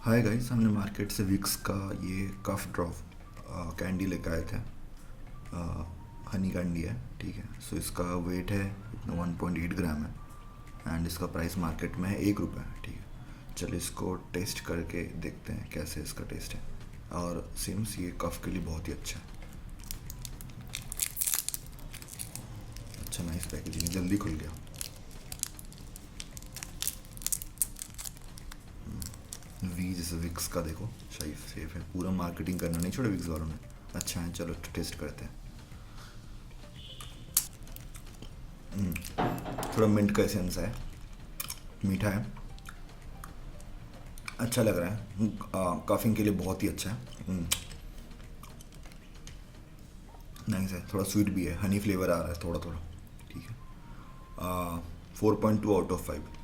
Hi guys, हमने market से Vicks का ये कफ ड्रॉप कैंडी लेकर आए थे। हनी कैंडी है, ठीक है। सो इसका वेट है इतना 1.8 ग्राम है एंड इसका प्राइस मार्केट में है 1 रुपये, ठीक है। चलो इसको टेस्ट करके देखते हैं कैसे इसका टेस्ट है। और सिम्स ये कफ के लिए बहुत ही अच्छा है। अच्छा, नाइस पैकेजिंग, जल्दी खुल गया। वी जैसे विक्स का देखो, सही सेफ है। पूरा मार्केटिंग करना नहीं छोड़ा विक्स वालों ने। अच्छा है, चलो टेस्ट करते हैं। थोड़ा मिंट का एसेंस है, मीठा है, अच्छा लग रहा है। काफिंग के लिए बहुत ही अच्छा है। नाइस है, थोड़ा स्वीट भी है, हनी फ्लेवर आ रहा है थोड़ा थोड़ा, ठीक है। 4.2 आउट ऑफ 5।